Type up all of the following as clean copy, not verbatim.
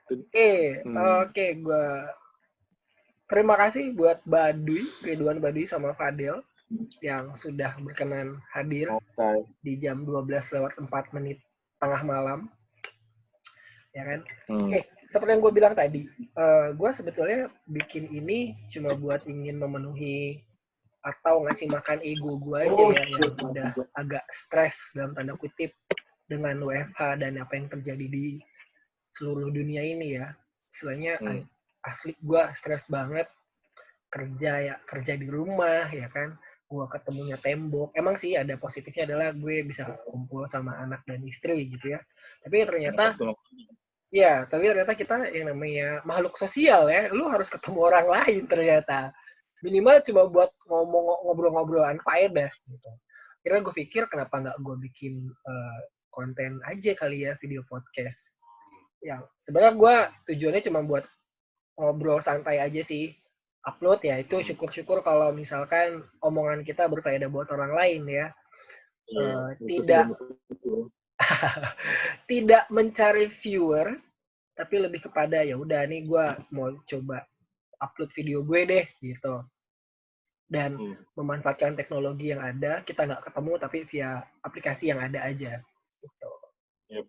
Oke, gue terima kasih buat Ridwan Baduy sama Fadel yang sudah berkenan hadir di jam 12:04 tengah malam, ya kan? Seperti yang gue bilang tadi, gue sebetulnya bikin ini cuma buat ingin memenuhi atau ngasih makan ego gue aja ya, yang udah agak stres dalam tanda kutip dengan WFH dan apa yang terjadi di seluruh dunia ini ya. Istilahnya asli gue stres banget kerja di rumah ya kan, gue ketemunya tembok. Emang sih ada positifnya adalah gue bisa kumpul sama anak dan istri gitu ya, tapi ternyata kita yang namanya makhluk sosial ya, lu harus ketemu orang lain ternyata, minimal cuma buat ngobrol-ngobrol unfaedah gitu. Akhirnya gue pikir kenapa nggak gue bikin konten aja kali ya, video podcast yang sebenarnya gue tujuannya cuma buat ngobrol santai aja sih, upload ya itu syukur-syukur kalau misalkan omongan kita berfaedah buat orang lain ya. Tidak mencari viewer, tapi lebih kepada ya udah nih gue mau coba upload video gue deh gitu, dan memanfaatkan teknologi yang ada, kita nggak ketemu tapi via aplikasi yang ada aja gitu.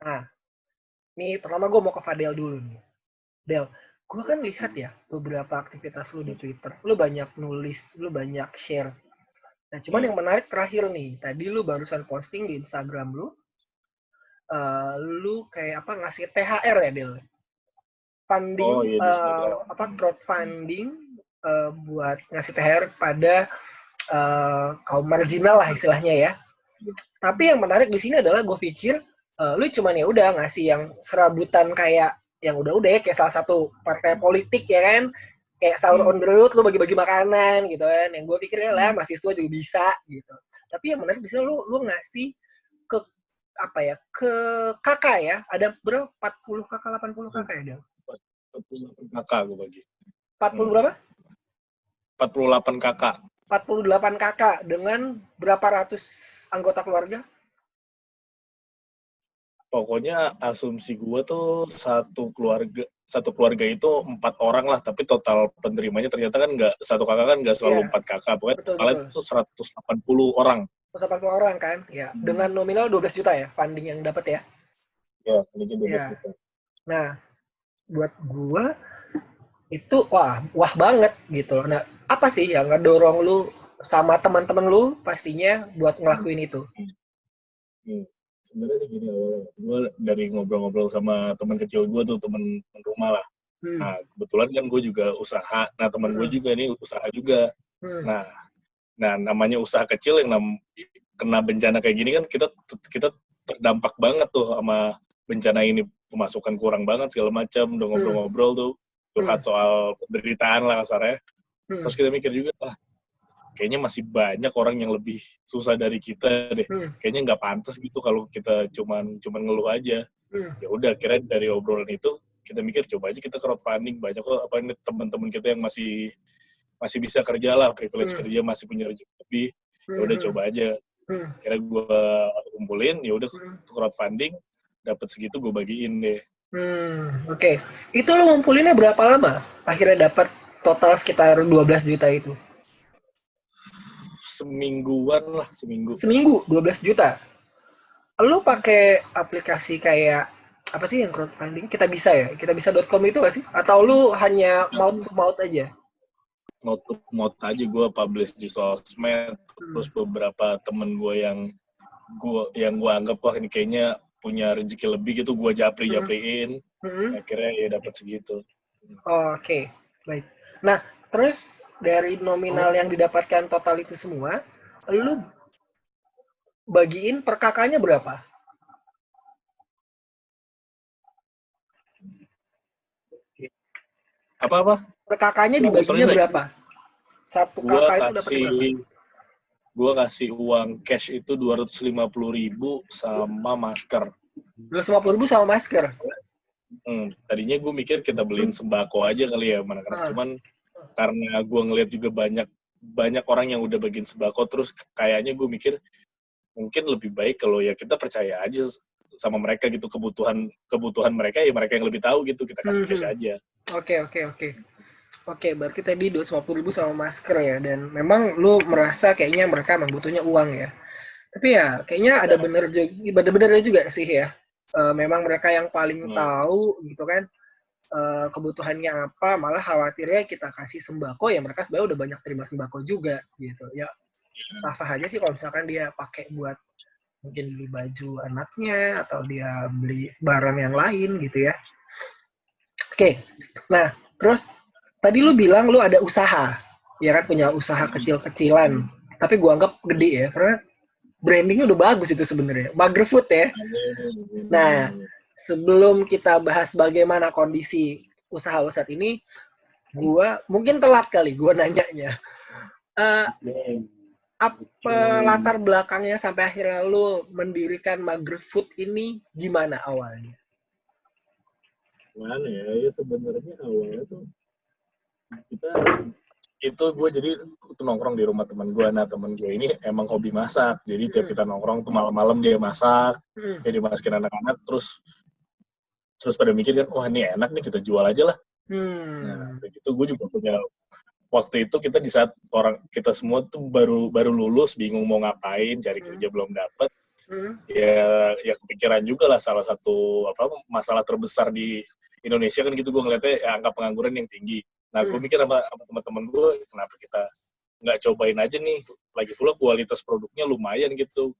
Nah, nih pertama gue mau ke Fadel dulu nih. Del, gue kan lihat ya beberapa aktivitas lu di Twitter, lu banyak nulis, lu banyak share. Nah, cuman yang menarik terakhir nih, tadi lu barusan posting di Instagram lu, lu kayak apa ngasih THR ya Del? Funding, crowdfunding buat ngasih THR pada kaum marginal lah istilahnya ya. Tapi yang menarik di sini adalah gue pikir lu cuman ya udah ngasih yang serabutan kayak yang udah ya kayak salah satu partai politik ya kan, kayak sahur on the road lu bagi-bagi makanan gitu kan, yang gue pikirnya lah mahasiswa juga bisa gitu. Tapi yang menarik di sini lu ngasih ke apa ya, ke kakak ya, ada berapa, 40 kakak 80 kakak ya Del? 48 kakak gue bagi. 40 berapa? 48 kakak. 48 kakak dengan berapa ratus anggota keluarga? Pokoknya asumsi gue tuh satu keluarga itu 4 orang lah, tapi total penerimanya ternyata kan nggak, satu kakak kan nggak selalu 4 kakak, pokoknya totalnya itu 180 orang. 180 orang kan, ya. Dengan nominal 12 juta ya, funding yang dapat ya? Ya, fundingnya 12 juta. Nah, buat gue itu wah banget gitu. Nah, apa sih yang ngedorong lu sama teman-teman lu pastinya buat ngelakuin itu? Sebenarnya sih gini, gue dari ngobrol-ngobrol sama teman kecil gue tuh, teman rumah lah. Nah, kebetulan kan gue juga usaha. Nah, teman gue juga nih usaha juga. Nah, namanya usaha kecil yang kena bencana kayak gini kan, kita terdampak banget tuh sama bencana ini. Pemasukan kurang banget segala macam. Udah ngobrol-ngobrol tuh, curhat soal penderitaan lah kasarnya. Terus kita mikir juga, kayaknya masih banyak orang yang lebih susah dari kita deh. Kayaknya nggak pantas gitu kalau kita cuman ngeluh aja. Ya udah, akhirnya dari obrolan itu kita mikir coba aja kita crowdfunding. Banyak kok teman-teman kita yang masih bisa kerja lah, privilege kerja, masih punya rezeki lebih. Ya udah coba aja. Kira gue kumpulin, ya udah crowdfunding, dapat segitu gue bagiin deh. Oke. Itu lo ngumpulinnya berapa lama? Akhirnya dapat total sekitar 12 juta itu. Semingguan lah, seminggu. 12 juta. Lo pakai aplikasi kayak apa sih yang crowdfunding? Kita bisa ya? Kitabisa.com itu nggak sih? Atau lu hanya mouth to mouth aja? Mouth to mouth aja, gue publish di sosmed. Terus beberapa temen gue yang gue anggap wah ini kayaknya punya rezeki lebih gitu, gue japriin. Akhirnya ya dapat segitu. Oke, baik. Nah, terus dari nominal yang didapatkan total itu semua, lu bagiin per kakaknya berapa? Apa? Per kakaknya dibaginya berapa? Satu kakak itu dapat berapa? Gue kasih uang cash itu 250.000 sama masker. 250.000 sama masker? Tadinya gue mikir kita beliin sembako aja kali ya, cuman karena gue ngeliat juga banyak orang yang udah bagiin sembako, terus kayaknya gue mikir mungkin lebih baik kalau ya kita percaya aja sama mereka gitu, kebutuhan mereka ya mereka yang lebih tahu gitu, kita kasih cash aja. Oke, berarti tadi 250.000 sama masker ya, dan memang lu merasa kayaknya mereka emang butuhnya uang ya. Tapi ya kayaknya ada bener-benernya juga sih ya. Memang mereka yang paling tahu gitu kan kebutuhannya apa, malah khawatirnya kita kasih sembako ya mereka sebenarnya udah banyak terima sembako juga gitu ya. Sah-sah aja sih kalau misalkan dia pakai buat mungkin beli baju anaknya atau dia beli barang yang lain gitu ya. Oke, nah terus tadi lu bilang lu ada usaha, ya kan, punya usaha kecil-kecilan, tapi gua anggap gede ya karena brandingnya udah bagus itu sebenarnya, Mager Food ya. Nah, sebelum kita bahas bagaimana kondisi usaha lu saat ini, gua mungkin telat kali gua nanyanya. Apa latar belakangnya sampai akhirnya lu mendirikan Mager Food ini gimana awalnya? Mana ya sebenarnya awalnya tuh gue jadi nongkrong di rumah teman gue. Nah teman gue ini emang hobi masak, jadi tiap kita nongkrong tuh malam-malam dia masak, dia dimasukin anak-anak, terus pada mikir kan, wah ini enak nih kita jual aja lah. Nah begitu gue juga punya. Waktu itu kita di saat kita semua tuh baru lulus, bingung mau ngapain, cari kerja belum dapet. Ya kepikiran juga lah, salah satu masalah terbesar di Indonesia kan gitu, gue ngeliatnya ya, angka pengangguran yang tinggi. Nah gue mikir sama teman-teman gue, kenapa kita nggak cobain aja nih, lagi pula kualitas produknya lumayan gitu.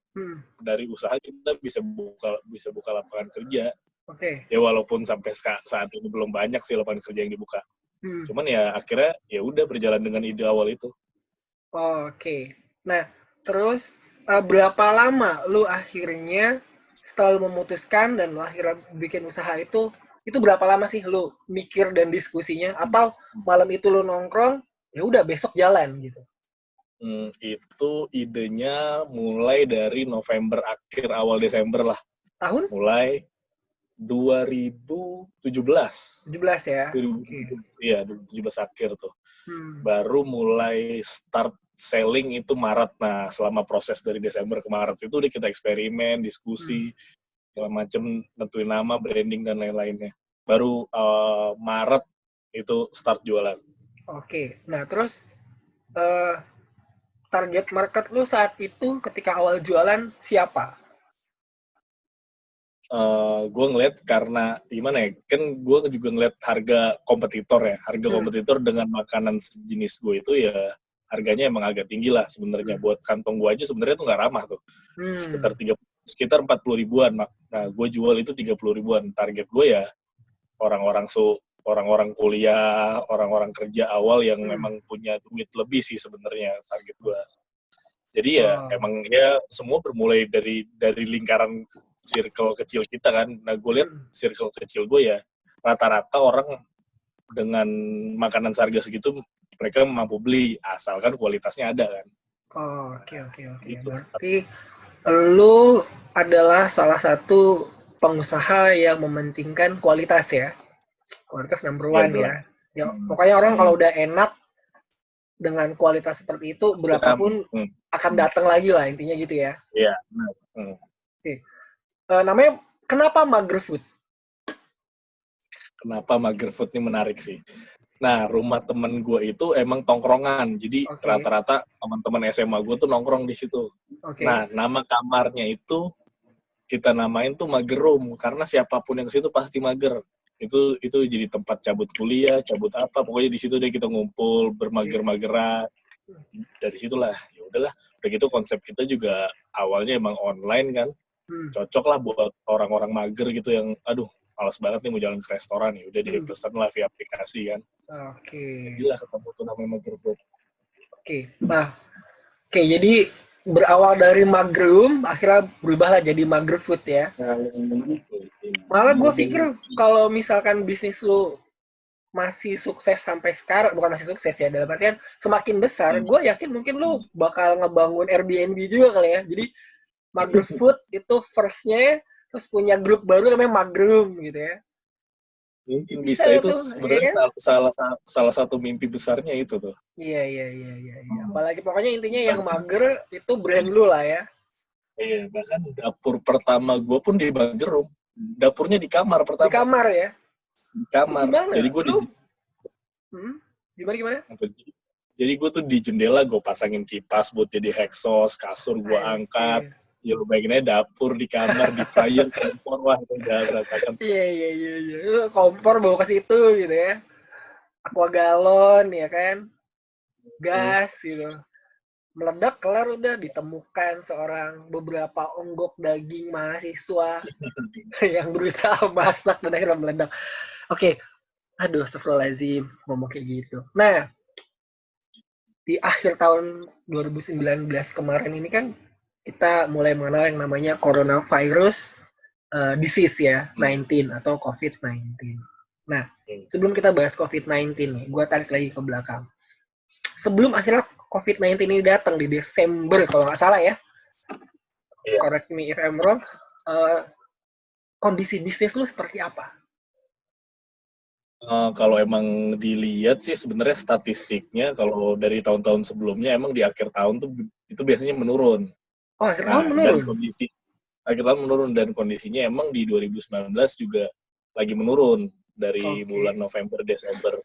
Dari usaha kita bisa buka lapangan kerja. Ya walaupun sampai saat ini belum banyak sih lapangan kerja yang dibuka. Cuman ya akhirnya ya udah berjalan dengan ide awal itu. Oke. Nah, terus berapa lama lu akhirnya setelah lu memutuskan dan lu akhirnya bikin usaha itu berapa lama sih lu mikir dan diskusinya, atau malam itu lu nongkrong ya udah besok jalan gitu? Itu idenya mulai dari November akhir awal Desember lah. Tahun? Mulai 2017 ya? Iya, 2017 akhir tuh. Baru mulai start selling itu Maret. Nah, selama proses dari Desember ke Maret itu udah kita eksperimen, diskusi, segala macam, tentuin nama, branding, dan lain-lainnya. Baru Maret itu start jualan. Oke. Nah, terus target market lu saat itu ketika awal jualan siapa? Gue ngeliat karena gimana ya, kan gue juga ngeliat harga kompetitor ya, kompetitor dengan makanan sejenis gue itu ya harganya emang agak tinggi lah sebenarnya. Buat kantong gue aja sebenarnya tuh nggak ramah tuh, sekitar 40 ribuan. Nah gue jual itu 30 ribuan. Target gue ya orang-orang kuliah, orang-orang kerja awal yang memang punya duit lebih sih sebenarnya target gue. Jadi ya emang ya semua bermulai dari lingkaran circle kecil kita kan. Nah gue lihat circle kecil gue ya rata-rata orang dengan makanan seharga segitu mereka mampu beli asalkan kualitasnya ada kan. Oke. Gitu. Berarti lu adalah salah satu pengusaha yang mementingkan kualitas ya. Kualitas number one ya. Pokoknya orang kalau udah enak dengan kualitas seperti itu berapapun akan datang lagi lah, intinya gitu ya. Iya. Oke. Namanya kenapa Mager Food? Kenapa Mager Food ini menarik sih? Nah, rumah temen gue itu emang tongkrongan. Jadi rata-rata teman-teman SMA gue tuh nongkrong di situ. Nah, nama kamarnya itu kita namain tuh Mager Room karena siapapun yang ke situ pasti mager. Itu jadi tempat cabut kuliah, cabut apa, pokoknya di situ deh kita ngumpul bermager-mageran. Dari situlah ya udahlah. Udah gitu konsep kita juga awalnya emang online kan. Cocok lah buat orang-orang mager gitu yang aduh malas banget nih mau jalan ke restoran, ya udah dipesan lah via aplikasi kan. Jadilah ketemu tuh namanya Mager Food. Oke, jadi berawal dari Mager Room akhirnya berubahlah jadi Mager Food ya. Malah gue pikir kalau misalkan bisnis lu masih sukses sampai sekarang, bukan masih sukses ya, dalam artian semakin besar, gue yakin mungkin lu bakal ngebangun Airbnb juga kali ya. Jadi Mager Food itu first-nya, terus punya grup baru namanya Mager Room gitu ya. Mungkin bisa itu sebenarnya salah satu mimpi besarnya itu tuh. Iya. Apalagi pokoknya intinya yang mager itu brand lu lah ya. Iya, bahkan dapur pertama gue pun di Bagerum. Dapurnya di kamar pertama. Di kamar ya? Di kamar. Gimana? Jadi gue Gimana? Jadi gue tuh di jendela gue pasangin kipas buat jadi hexos, kasur gue angkat. Ya lu bayangin aja dapur di kamar, di fryer, kompor, wah itu udah berantakan. Iya. Lu kompor bawa ke situ gitu ya. Aqua galon ya kan. Gas gitu. Meledak kelar udah ditemukan beberapa onggok daging mahasiswa yang berusaha masak dan akhirnya meledak. Oke. Aduh, astagfirullahaladzim ngomong kayak gitu. Nah, di akhir tahun 2019 kemarin ini kan kita mulai mengenal yang namanya coronavirus disease ya, 19 atau COVID-19. Nah, sebelum kita bahas COVID-19 nih, gue tarik lagi ke belakang. Sebelum akhirnya COVID-19 ini datang di Desember, kalau nggak salah ya, correct me if I'm wrong, kondisi bisnis lu seperti apa? Kalau emang dilihat sih sebenarnya statistiknya kalau dari tahun-tahun sebelumnya emang di akhir tahun tuh itu biasanya menurun. Oh, akhir tahun menurun? Dan akhir tahun menurun dan kondisinya emang di 2019 juga lagi menurun dari bulan November, Desember.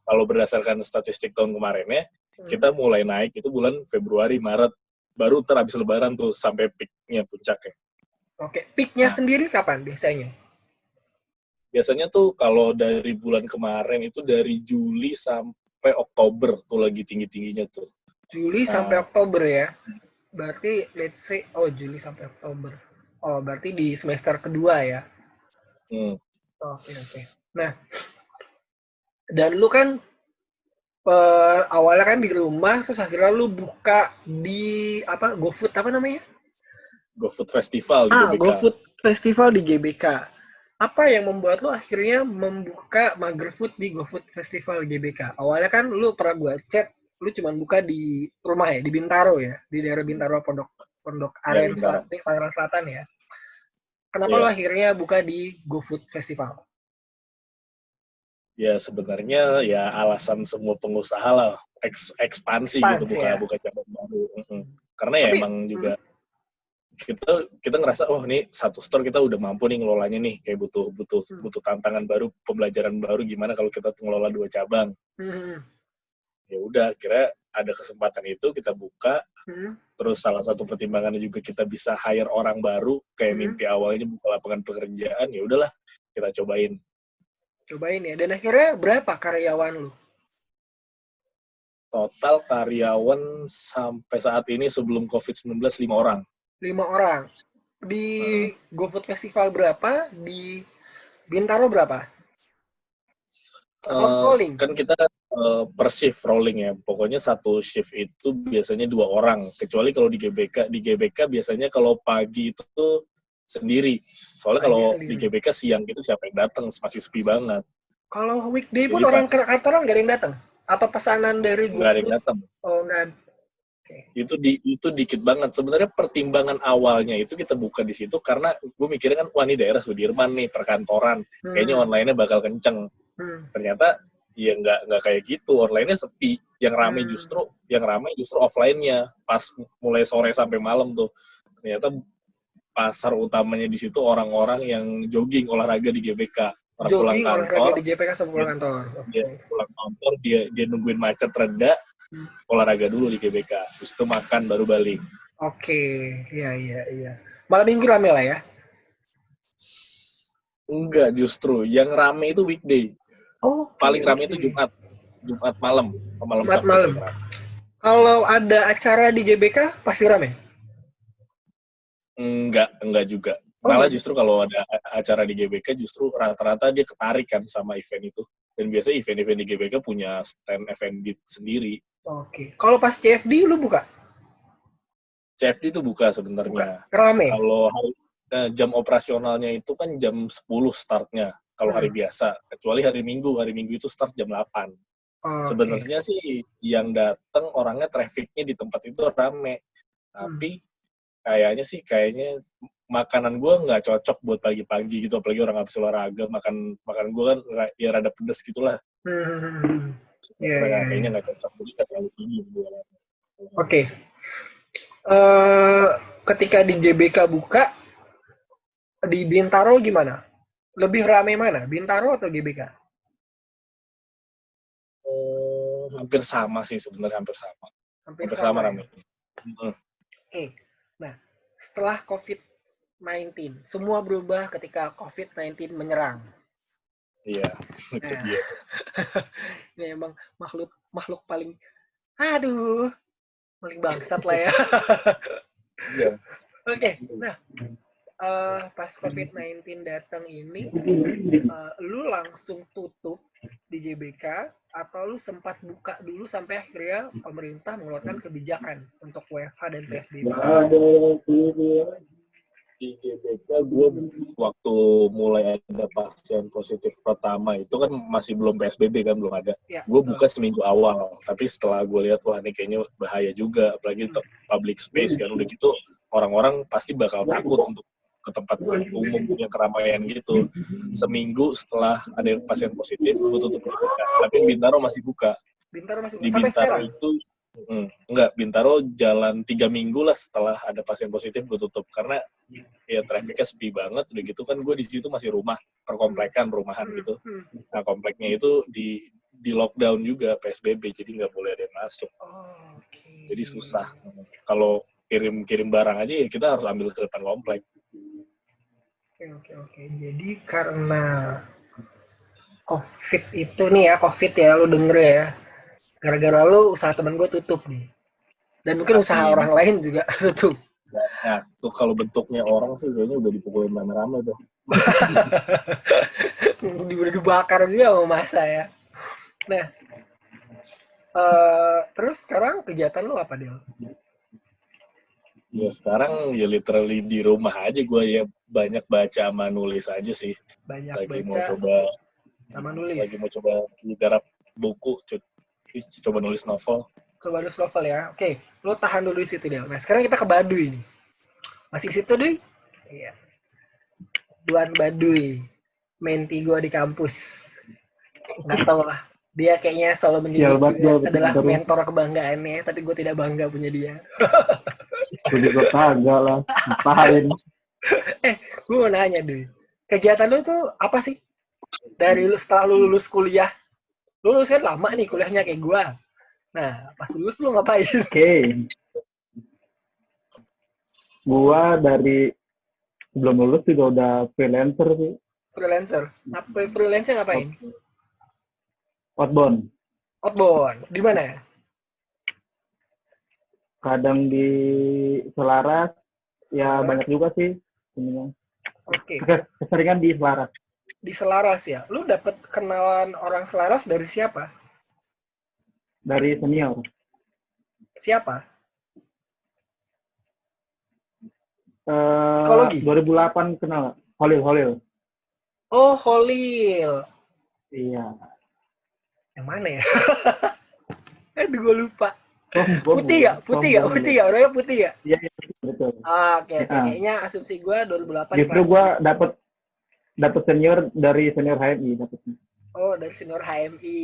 Kalau berdasarkan statistik tahun kemarinnya, kita mulai naik itu bulan Februari, Maret. Baru habis Lebaran tuh sampai peak-nya, puncaknya. Oke, peak-nya sendiri kapan biasanya? Biasanya tuh kalau dari bulan kemarin itu dari Juli sampai Oktober tuh lagi tinggi-tingginya tuh. Juli sampai Oktober ya? Berarti let's say, Juli sampai Oktober. Oh, berarti di semester kedua ya? Oke. Nah, dan lu kan awalnya kan di rumah, terus akhirnya lu buka di GoFood apa namanya? GoFood Festival di GBK. GoFood Festival di GBK. Apa yang membuat lu akhirnya membuka Magerfood di GoFood Festival GBK? Awalnya kan lu pernah gua chat, lu cuma buka di rumah ya, di Bintaro ya, di daerah Bintaro Pondok Aren Tangerang Selatan ya. Kenapa lu akhirnya buka di GoFood Festival? Ya sebenarnya ya alasan semua pengusaha lah, ekspansi gitu, buka cabang baru. Karena ya emang juga kita ngerasa ini satu store kita udah mampu nih ngelolanya nih, kayak butuh tantangan baru, pembelajaran baru gimana kalau kita ngelola 2 cabang. Ya udah, kira ada kesempatan itu kita buka. Terus salah satu pertimbangannya juga kita bisa hire orang baru, kayak mimpi awalnya buka lapangan pekerjaan, ya udahlah kita cobain ya. Dan akhirnya berapa karyawan lu? Total karyawan sampai saat ini sebelum COVID-19 5 orang. 5 orang. Di GoFood Festival berapa? Di Bintaro berapa? Kan kita per shift rolling ya. Pokoknya satu shift itu biasanya 2 orang. Kecuali kalau di GBK biasanya kalau pagi itu tuh sendiri. Soalnya kalau di GBK siang gitu siapa yang datang, masih sepi banget. Kalau weekday pun orang kantoran nggak ada yang datang? Atau pesanan dari GoFood? Nggak ada yang datang. Oh, nggak. Itu dikit banget. Sebenarnya pertimbangan awalnya itu kita buka di situ karena gue mikirnya kan, wah ini daerah Sudirman nih, perkantoran. Kayaknya online-nya bakal kenceng. Ternyata ya nggak kayak gitu, online-nya sepi. Yang ramai justru offline-nya pas mulai sore sampai malam tuh. Ternyata pasar utamanya di situ orang-orang yang jogging olahraga di GBK. Pulang kantor di GBK sama pulang kantor. Dia pulang kantor, dia nungguin macet reda, olahraga dulu di GBK. Terus itu makan baru balik. Oke, iya. Malam minggu rame lah ya? Enggak, justru yang rame itu weekday. Paling rame itu Jumat malam. Jumat malam. Kalau ada acara di GBK pasti rame? Enggak juga. Malah justru kalau ada acara di GBK justru rata-rata dia ketarik kan sama event itu. Dan biasanya event-event di GBK punya stand F&B sendiri. Oke. Kalau pas CFD lu buka? CFD itu buka sebenarnya. Rame? Kalau jam operasionalnya itu kan jam 10 startnya. Kalau hari biasa. Kecuali hari Minggu itu start jam 8. Sebenarnya sih yang datang orangnya trafficnya di tempat itu rame. Tapi kayaknya makanan gue nggak cocok buat pagi-pagi gitu, apalagi orang habis olahraga, makan gue kan ya rada pedes gitulah. Kayaknya nggak cocok, jadi nggak terlalu tinggi. Oke. Ketika di GBK buka, di Bintaro gimana? Lebih rame mana? Bintaro atau GBK? Hampir sama sih sebenarnya, hampir sama. Hampir sama rame. Oke. Nah, setelah COVID-19, semua berubah ketika COVID-19 menyerang. Iya, itu dia. Ini emang makhluk paling paling bangsat lah ya. Iya. Oke. Nah, pas COVID-19 datang ini, lu langsung tutup di GBK atau lu sempat buka dulu sampai akhirnya pemerintah mengeluarkan kebijakan untuk WFH dan PSBB? Di GBK gue waktu mulai ada pasien positif pertama itu kan masih belum PSBB kan, belum ada. Ya, gue buka seminggu awal, tapi setelah gue lihat wah ini kayaknya bahaya juga, apalagi public space kan, udah gitu orang-orang pasti bakal takut untuk ke tempat umum yang keramaian gitu. Seminggu setelah ada pasien positif, gue tutup GBK. Tapi Bintaro masih buka. Di Bintaro itu enggak, Bintaro jalan 3 minggu lah setelah ada pasien positif gue tutup, karena ya trafficnya sepi banget. Udah gitu kan gue di situ masih rumah, perkomplekan, perumahan gitu. Nah kompleknya itu di lockdown juga, PSBB, jadi nggak boleh ada yang masuk. Jadi susah. Kalau kirim barang aja ya kita harus ambil ke depan komplek. Oke. Jadi karena COVID itu nih ya, COVID ya, lu denger ya. Gara-gara lu usaha temen gue tutup nih. Dan mungkin usaha orang lain juga tutup. Nah, tuh kalau bentuknya orang sih kayaknya udah dipukulin rame-rame tuh. Udah dibakar juga sama masa ya. Nah, terus sekarang kegiatan lu apa, Del? Ya sekarang ya literally di rumah aja gue ya, banyak baca sama nulis aja sih. Lagi mau coba sama nulis. Lagi mau coba garap buku, coba nulis novel. Coba nulis novel ya. Oke, lo tahan dulu di situ, Del. Nah, sekarang kita ke Baduy nih. Masih di situ, Duy? Iya. Duan Baduy. Menti gue di kampus. Nggak tau lah. Dia kayaknya selalu menyebut adalah mentor kebanggaannya, tapi gue tidak bangga punya dia. Gue juga kagak lah. Ngapain? Gue mau nanya, Duy. Kegiatan lu tuh apa sih? Dari setelah lu lulus kuliah. Lu lulus kan lama nih kuliahnya kayak gue. Nah, pas lulus lu ngapain? Oke. Gua dari sebelum lulus juga udah freelancer sih. Freelancer? Apa freelancer ngapain? Outbound. Di mana ya? Kadang di Selaras. Ya banyak juga sih. Oke. Keseringan di Selaras. Di Selaras ya? Lu dapet kenalan orang Selaras dari siapa? Dari senior. Siapa? Psikologi? 2008 kenal. Holil. Oh, Holil. Iya. Yang mana ya? Aduh, gue lupa. Putih gak? Orangnya putih gak? Iya, betul. Oke. Kayaknya asumsi gue 2008. Justru gue dapet senior dari senior HMI dapetnya. Oh, dari senior HMI.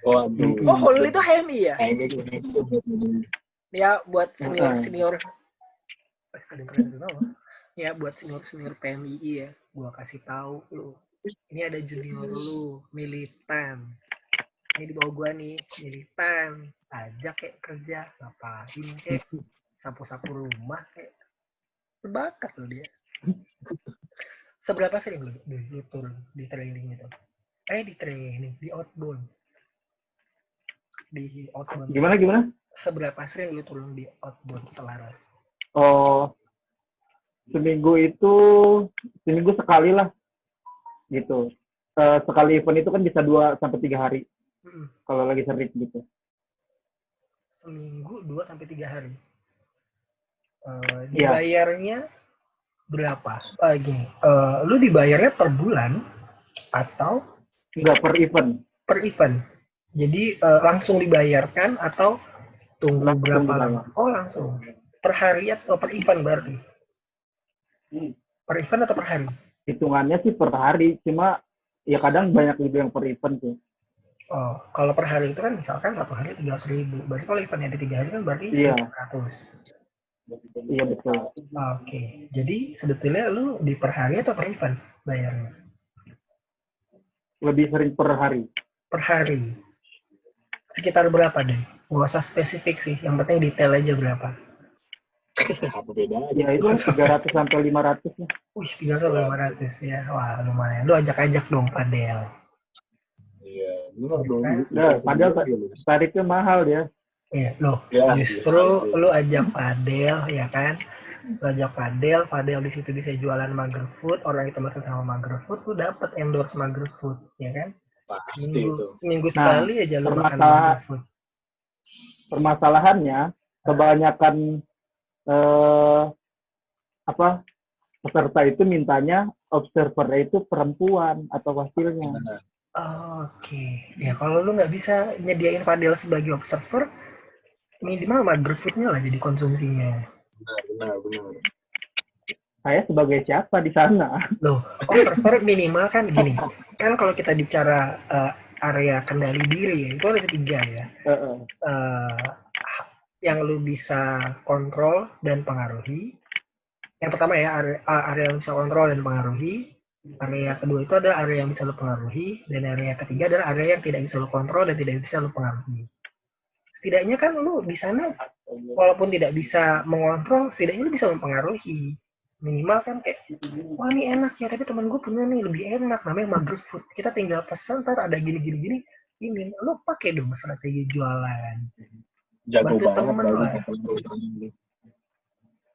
Oh, Holil itu HMI ya? HMI. Ya, buat senior. Ya, buat senior PMII ya, gua kasih tahu lu. Ini ada junior lu, militan. Ini di bawah gua nih, militan. Ajak kayak kerja, ngapain kayak sapu-sapu rumah kayak. Berbakat lo dia. Seberapa sering lu turun di training itu? Di outbound. Gimana? Seberapa sering lu turun di outbound Selaras? Oh, seminggu sekali lah, gitu. Sekali event itu kan bisa 2-3 hari, kalau lagi sering gitu. Seminggu 2-3 hari. Dibayarnya berapa? Gini, lu dibayarnya per bulan atau enggak per event? Per event. Jadi langsung dibayarkan atau tunggu berapa lama? Oh, langsung. Per hari atau per event berarti? Per event atau per hari? Hitungannya sih per hari, cuma ya kadang banyak juga yang per event sih. Oh, kalau per hari itu kan misalkan satu hari 300.000. Berarti kalau eventnya ada 3 hari kan berarti 1.100. Iya betul. Oke. Jadi sebetulnya lu di per hari atau per event bayarnya? Lebih sering per hari. Per hari. Sekitar berapa deh? Nggak usah spesifik sih. Yang penting detail aja berapa. Apa bedanya? Ya itu 300 sampai 500 ya. Wih, 300 sampai 500 ya. Wah, lumayan. Lu ajak-ajak dong padel. Iya, benar dong. Nah, padahal tarifnya mahal ya. Iya, loh. Ya, Justru lu ajak padel, ya kan? Lu ajak padel di situ bisa jualan mager food, orang itu masuk sama mager food, lu dapet endorse mager food, ya kan? pasti itu. Seminggu sekali aja lu makan mager food. Permasalahannya kebanyakan peserta itu mintanya observer itu perempuan atau wakilnya. Oke. Ya kalau lu nggak bisa nyediain padel sebagai observer, minimal mager food-nya lah jadi konsumsinya. Benar. Saya sebagai siapa di sana? Loh, observer minimal kan gini. Kan kalau kita bicara area kendali diri ya, itu ada 3 ya. Yang lu bisa kontrol dan pengaruhi. Yang pertama ya, area yang bisa kontrol dan pengaruhi. Area kedua itu adalah area yang bisa lu pengaruhi. Dan area ketiga adalah area yang tidak bisa lu kontrol dan tidak bisa lu pengaruhi. Setidaknya kan lu di sana, walaupun tidak bisa mengontrol, setidaknya lu bisa mempengaruhi. Minimal kan kayak, wah ini enak ya, tapi teman gue punya nih lebih enak, namanya mager food. Kita tinggal pesan, ntar ada gini. Ini, lu pakai dong strategi jualan. Jago bantu temen lah.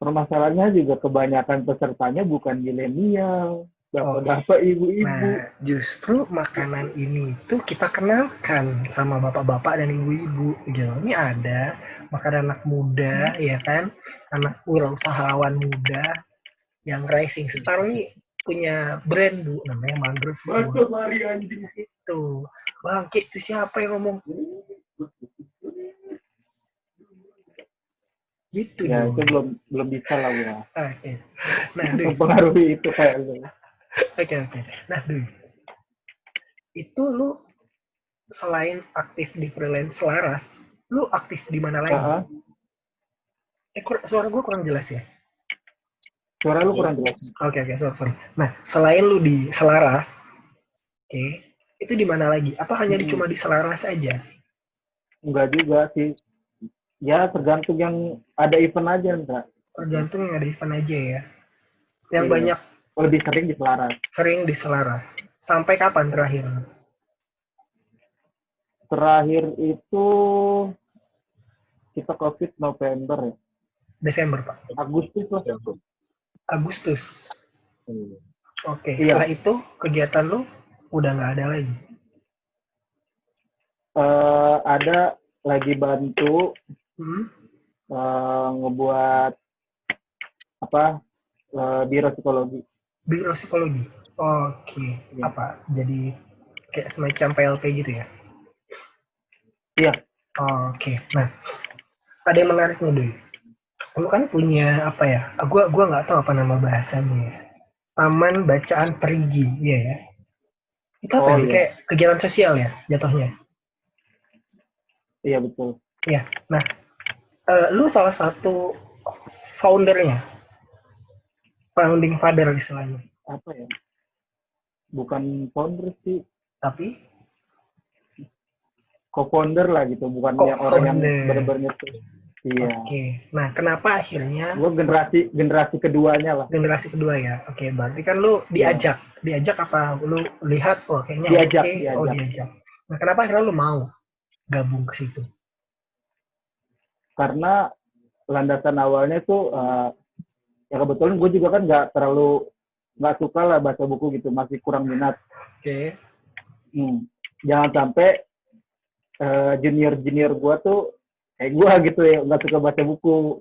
Permasalahannya juga kebanyakan pesertanya bukan milenial, bapak-bapak, ibu-ibu. Nah, justru makanan ini tuh kita kenalkan sama bapak-bapak dan ibu-ibu gitu. Ini ada makanan anak muda, ya kan, anak wirausahawan muda yang rising star nih punya brand bu, namanya Mangrove Food. Itu bangke itu siapa yang ngomong? Gitu ya dong. itu belum bisa lah ya. Oke. Nah, mempengaruhi itu kayak lu. Oke. Nah, itu lu selain aktif di freelance Selaras, lu aktif di mana lagi? Suara gue kurang jelas ya? Suara lu kurang jelas. Oke, sorry. Nah, selain lu di Selaras, itu di mana lagi? Atau hanya cuma di Selaras aja? Enggak juga sih. Ya tergantung yang ada event aja, enggak. Tergantung yang ada event aja ya. Yang banyak lebih sering di Selaras. Sering di Selaras. Sampai kapan terakhir? Terakhir itu kita COVID November ya. Desember, Pak. Agustus lah. Agustus. Oke. Iya. Setelah itu kegiatan lu udah nggak ada lagi? Ada lagi bantu ngebuat biro psikologi. Biro psikologi. Oke. Ya. Apa? Jadi kayak semacam PLP gitu ya? Iya. Oke. Nah, ada yang menarik nih, Doi. Lu kan punya apa ya? Gua nggak tahu apa nama bahasanya ya. Taman Bacaan Perigi, iya ya. Itu apa? Iya. Kayak kegiatan sosial ya jatuhnya? Iya betul. Iya. Nah, lu salah satu foundernya, founding father istilahnya. Apa ya? Bukan founder sih. Tapi? Co-founder lah gitu, bukan yang orang yang benar-benar nyetir. Iya. Oke. Nah, kenapa akhirnya? Gue generasi keduanya lah. Generasi kedua ya. Oke, berarti kan lu diajak. Ya. Diajak apa? Lu lihat, oh kayaknya diajak. Oh diajak. Nah, kenapa akhirnya lu mau gabung ke situ? Karena landasan awalnya tuh, ya kebetulan gue juga kan nggak suka lah baca buku gitu, masih kurang minat. Oke. Jangan sampai junior gue tuh kayak gue gitu ya, nggak suka baca buku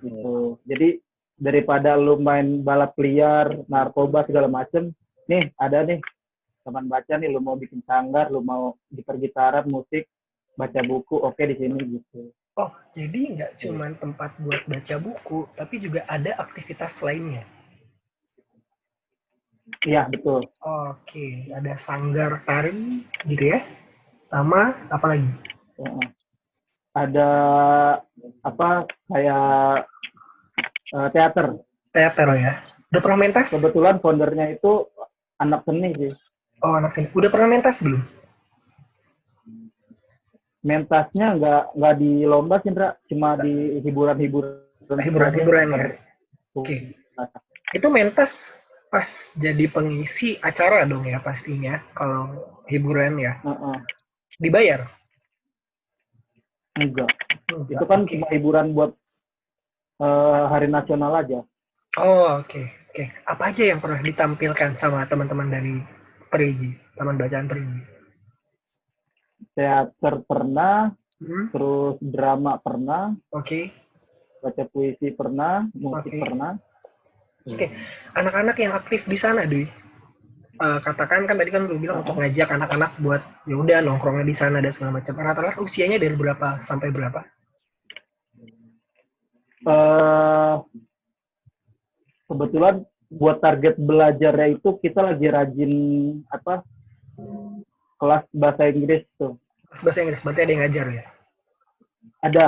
gitu. Jadi daripada lu main balap liar, narkoba segala macem, nih ada nih teman baca nih, lu mau bikin sanggar, lu mau gitar-gitaran, musik, baca buku, oke di sini gitu. Oh, jadi nggak cuma tempat buat baca buku, tapi juga ada aktivitas lainnya. Iya betul. Oke, ada sanggar tari gitu ya, sama apa lagi? Ada kayak Teater. Teater ya. Udah pernah mentas? Kebetulan foundernya itu anak seni sih. Oh, anak seni. Udah pernah mentas belum? Mentasnya nggak di lomba sih, Indra. Cuma di hiburan-hiburan. Hiburan-hiburan ya. Oke. Itu mentas pas jadi pengisi acara dong ya pastinya. Kalau hiburan ya. Dibayar? Enggak. Itu kan cuma hiburan buat hari nasional aja. Oh, oke. Apa aja yang pernah ditampilkan sama teman-teman dari Perigi, Taman Bacaan Perigi? Teater pernah, terus drama pernah, baca puisi pernah, musik pernah. Oke. Anak-anak yang aktif di sana, Dwi. Katakan kan tadi kan lu bilang untuk ngajak anak-anak buat ya udah nongkrongnya di sana dan segala macam. Rata-rata usianya dari berapa sampai berapa? Kebetulan buat target belajarnya itu kita lagi rajin kelas bahasa Inggris tuh. Kelas bahasa Inggris, berarti ada yang ngajar ya? Ada.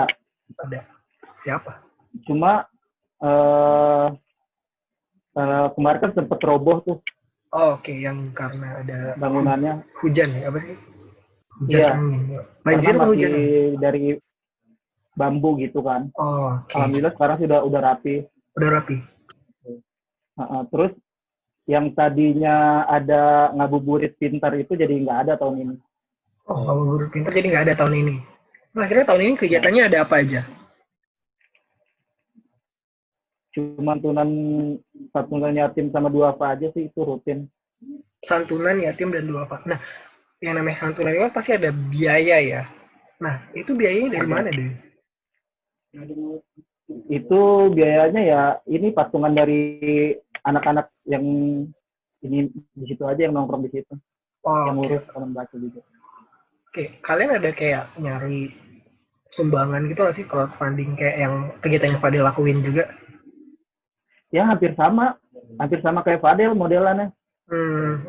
Siapa? Cuma kemarin kan sempet roboh tuh. Oh, oke. Yang karena ada bangunannya hujan ya, apa sih? Iya. Banjir atau hujan? Dari bambu gitu kan. Oh, okay. Alhamdulillah sekarang udah rapi. Udah rapi. Terus yang tadinya ada ngabuburit pintar itu jadi nggak ada tahun ini. Oh, ngabuburit pintar jadi nggak ada tahun ini. Nah, akhirnya tahun ini kegiatannya ada apa aja? Cuma santunan yatim sama duafa aja sih, itu rutin. Santunan yatim dan duafa. Nah, yang namanya santunan itu pasti ada biaya ya. Nah, itu biayanya dari mana deh? Itu biayanya ya ini patungan dari anak-anak yang ini di situ aja, yang nongkrong di situ. Yang ngurus taman baca juga. Oke, kalian ada kayak nyari sumbangan gitu nggak sih, crowdfunding kayak yang kegiatan yang Fadel lakuin juga? Ya hampir sama kayak Fadel modelannya.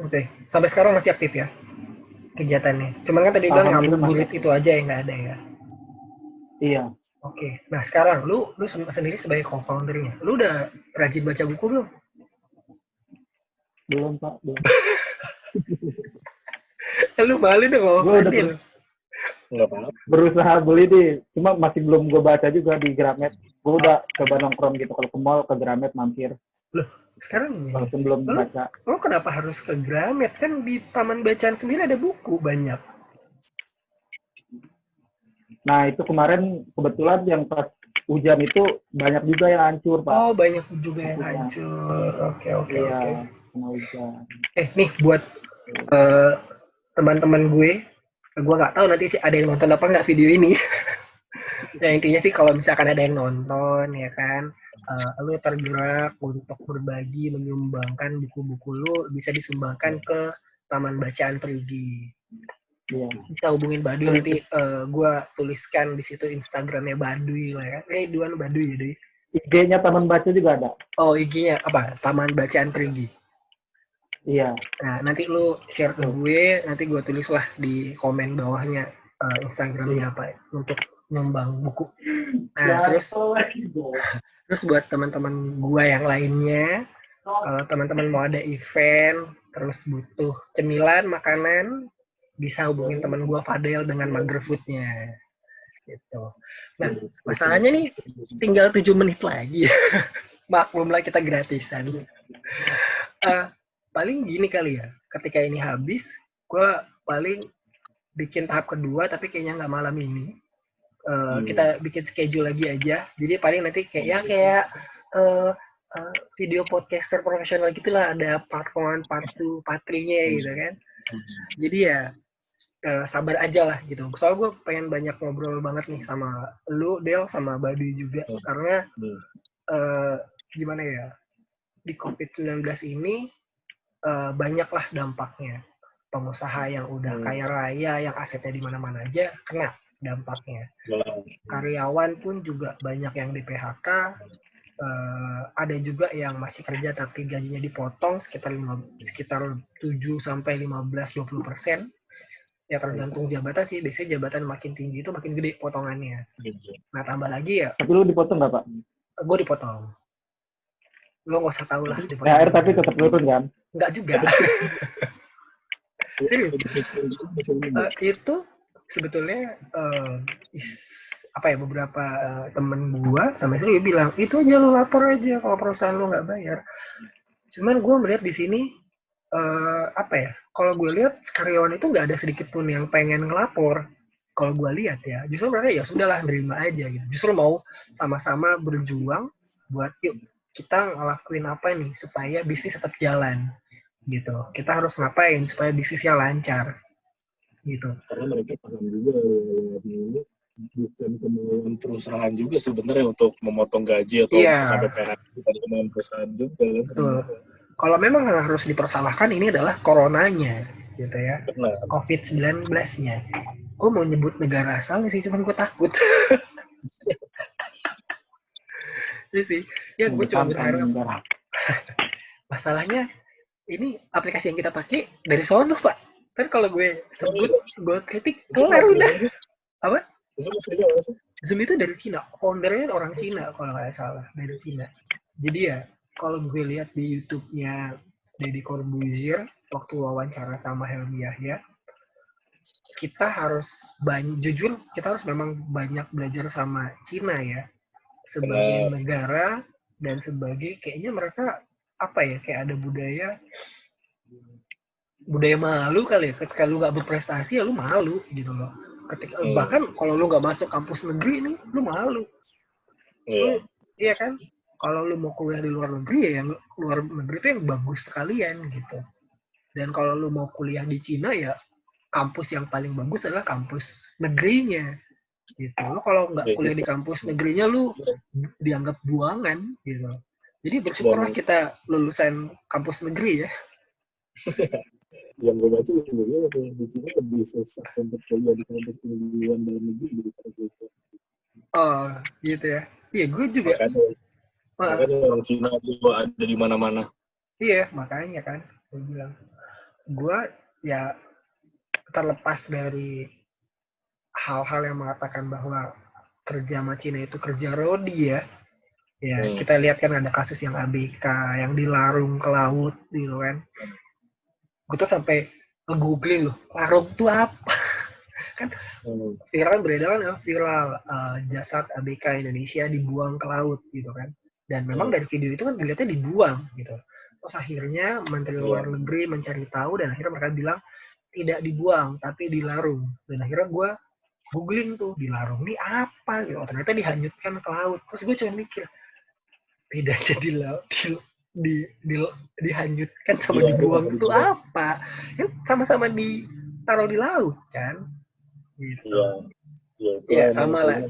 Oke. Sampai sekarang masih aktif ya kegiatannya. Cuman kan tadi bilang ngabuburit itu aja yang nggak ada ya. Iya. Oke. Nah sekarang lu sendiri sebagai co-foundernya, lu udah rajin baca buku belum? Belum Pak, belum. Lu malu dong kalau Fadel. Nggak apa-apa. Berusaha beli deh, cuma masih belum gue baca juga di Gramet. Gue udah coba nongkrong gitu, kalau ke mall ke Gramet mampir. Loh, sekarang walaupun belum baca. Lo kenapa harus ke Gramet? Kan di Taman Bacaan sendiri ada buku banyak. Nah, itu kemarin kebetulan yang pas hujan itu banyak juga yang hancur, Pak. Oh, banyak juga yang hancur. Oke. Iya, kena hujan. Nih buat teman-teman gue nggak tahu nanti sih ada yang nonton apa nggak video ini. Ya intinya sih kalau misalkan ada yang nonton ya kan, lu tergerak untuk berbagi, menyumbangkan buku-buku lu bisa disumbangkan ke Taman Bacaan Perigi. Iya. Bisa hubungin Baduy nanti, gue tuliskan di situ Instagramnya Baduy lah ya. Duan Baduy jadi. IG-nya Taman Baca juga ada. Oh, IG-nya apa? Taman Bacaan Perigi. Iya. Nah, nanti lu share ke gue, nanti gue tulis lah di komen bawahnya Instagramnya apa ya, untuk nyumbang buku. Nah, terus buat teman-teman gue yang lainnya, kalau teman-teman mau ada event, terus butuh cemilan, makanan, bisa hubungin teman gue Fadel dengan Magerfood-nya. Gitu. Nah, masalahnya nih tinggal 7 menit lagi. Maklumlah kita gratisan. Paling gini kali ya, ketika ini habis, gue paling bikin tahap kedua, tapi kayaknya nggak malam ini. Kita bikin schedule lagi aja. Jadi paling nanti kayak video podcaster profesional gitulah, ada part 1, part 2, part 3-nya gitu kan. Jadi ya sabar aja lah gitu. Soalnya gue pengen banyak ngobrol banget nih sama lu, Del, sama Baduy juga. Karena gimana ya, di COVID-19 ini banyaklah dampaknya. Pengusaha yang udah kaya raya, yang asetnya di mana-mana aja kena dampaknya. Karyawan pun juga banyak yang di PHK. Ada juga yang masih kerja tapi gajinya dipotong sekitar 7 sampai 15-20%. Ya tergantung jabatan sih. Biasanya jabatan makin tinggi itu makin gede potongannya. Nah tambah lagi ya. Tapi lu dipotong nggak, Pak? Gue dipotong. Lo nggak usah tahu lah. THR tapi tetap turun kan? Enggak juga. Serius. Itu sebetulnya beberapa temen gua sama istri bilang itu aja lo lapor aja kalau perusahaan lo nggak bayar. Cuman gua melihat di sini kalau gue lihat karyawan itu nggak ada sedikit pun yang pengen ngelapor. Kalau gue lihat ya, justru mereka ya sudahlah nerima aja gitu. Justru mau sama-sama berjuang buat yuk kita ngelakuin apa nih supaya bisnis tetap jalan gitu. Kita harus ngapain supaya bisnisnya lancar gitu. Karena mereka paham juga ini bukan kemauan perusahaan juga sebenarnya untuk memotong gaji atau sampai PHK, bukan kemauan perusahaan juga. Betul. Kalau memang harus dipersalahkan ini adalah coronanya gitu ya. Benar. COVID-19-nya. Gue mau nyebut negara asal sih, cuman gue takut. Iya sih. Ya gue cuma berharap. Masalahnya ini aplikasi yang kita pakai dari sono, Pak. Kan kalau gue sebut, gue kritik, kelar udah. Apa? Zoom itu dari Cina. Foundernya orang Cina kalau nggak salah, dari Cina. Jadi ya, kalau gue lihat di YouTube-nya Deddy Corbuzier waktu wawancara sama Helmi Yahya, kita harus jujur kita harus memang banyak belajar sama Cina ya sebagai negara dan sebagai kayaknya mereka kayak ada budaya malu kali ya, ketika lu nggak berprestasi ya lu malu gitu loh. Ketika bahkan kalau lu nggak masuk kampus negeri nih lu malu. Iya kan? Kalau lu mau kuliah di luar negeri ya yang luar negeri itu yang bagus sekalian gitu. Dan kalau lu mau kuliah di Cina ya kampus yang paling bagus adalah kampus negerinya gitu. Lu kalau nggak kuliah di kampus negerinya lu dianggap buangan gitu. Jadi bersyukurlah kita lulusan kampus negeri ya. Yang gue baca di Cina lebih susah untuk kuliah di kampus pendidikan dalam negeri gitu. Oh gitu ya. Iya gue juga. Makanya orang Cina itu ada di mana-mana. Iya, makanya kan gue bilang. Gue ya terlepas dari hal-hal yang mengatakan bahwa kerja sama Cina itu kerja rodi ya. Ya, kita lihat kan ada kasus yang ABK yang dilarung ke laut gitu kan. Gue tuh sampai nge-googling loh, larung itu apa? Kan viral jasad ABK Indonesia dibuang ke laut gitu kan. Dan memang dari video itu kan dilihatnya dibuang gitu. Terus akhirnya Menteri Luar Negeri mencari tahu dan akhirnya mereka bilang tidak dibuang tapi dilarung. Dan akhirnya gue googling tuh dilarung ini apa gitu. Ternyata dihanyutkan ke laut. Terus gue cuma mikir beda jadi laut dihanyutkan sama dibuang itu apa? Kan sama-sama ditaruh di laut kan? Gitu. Iya sama lah.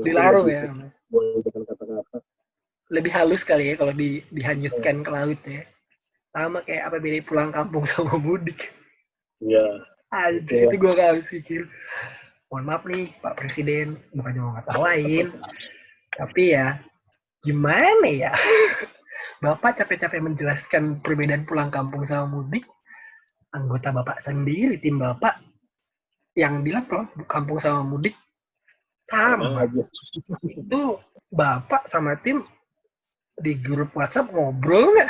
Dilarung ya. Lebih halus kali ya kalau dihanyutkan ke laut ya. Sama kayak apa beda pulang kampung sama mudik. Iya. Di situ gue gak habis pikir. Mohon maaf nih Pak Presiden, bukannya mau ngatawain. Tapi ya gimana ya? Bapak capek-capek menjelaskan perbedaan pulang kampung sama mudik. Anggota Bapak sendiri, tim Bapak yang bilang loh kampung sama mudik sama. Itu Bapak sama tim di grup WhatsApp ngobrol nggak?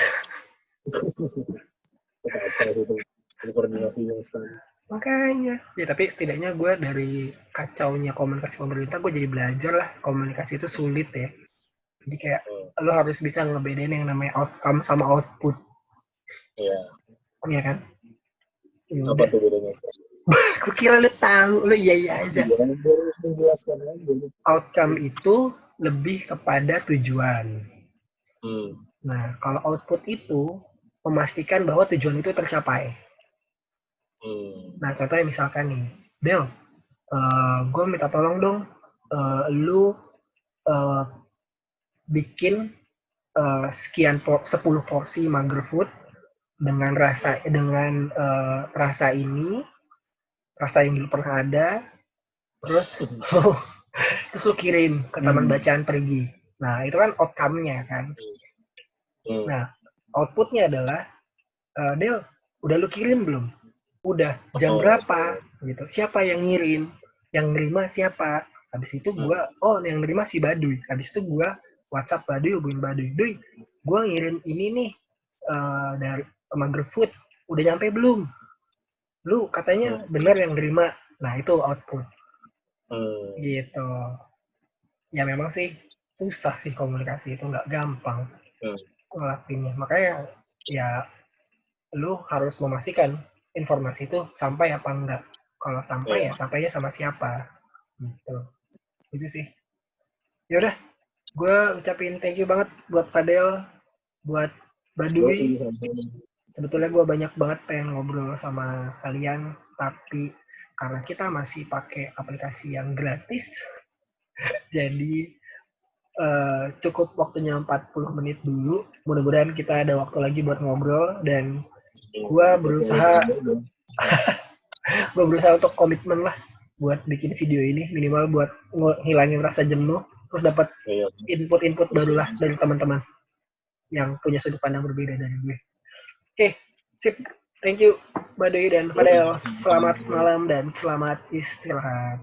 Makanya ya, tapi setidaknya gue dari kacaunya komunikasi pemerintah gue jadi belajar lah komunikasi itu sulit ya. Jadi kayak lo harus bisa ngebedain yang namanya outcome sama output. Iya. Iya kan? Apa tuh bedanya? Gue kira lo tahu, lo iya aja. Outcome itu lebih kepada tujuan. Nah, kalau output itu memastikan bahwa tujuan itu tercapai. Nah, contohnya misalkan nih, Del, gue minta tolong dong, lu bikin sekian 10 porsi mager food dengan rasa ini, rasa yang dulu pernah ada, terus lu kirim ke taman bacaan pergi. Nah, itu kan outcome-nya kan. Nah, output-nya adalah, Del, udah lu kirim belum? Udah, jam berapa? Gitu. Siapa yang ngirim? Yang nerima siapa? Habis itu yang nerima si Baduy. Habis itu gue WhatsApp Baduy, hubungin Baduy, Duy, gue ngirim ini nih dari sama GrabFood, udah nyampe belum? Lu katanya benar yang terima. Nah itu output. Gitu. Ya memang sih susah sih komunikasi itu, nggak gampang ngelakuinnya. Makanya ya lu harus memastikan informasi itu sampai apa enggak. Kalau sampai ya sampainya sama siapa. Gitu. Itu sih. Ya udah, gue ucapin thank you banget buat Fadel, buat Baduy. Sebetulnya gue banyak banget pengen ngobrol sama kalian, tapi karena kita masih pakai aplikasi yang gratis, jadi cukup waktunya 40 menit dulu. Mudah-mudahan kita ada waktu lagi buat ngobrol, dan gue berusaha untuk komitmen lah buat bikin video ini, minimal buat ngilangin rasa jenuh, terus dapat input-input baru lah dari teman-teman yang punya sudut pandang berbeda dari gue. Oke, sip. Thank you Baduy dan Fadel. Selamat malam dan selamat istirahat.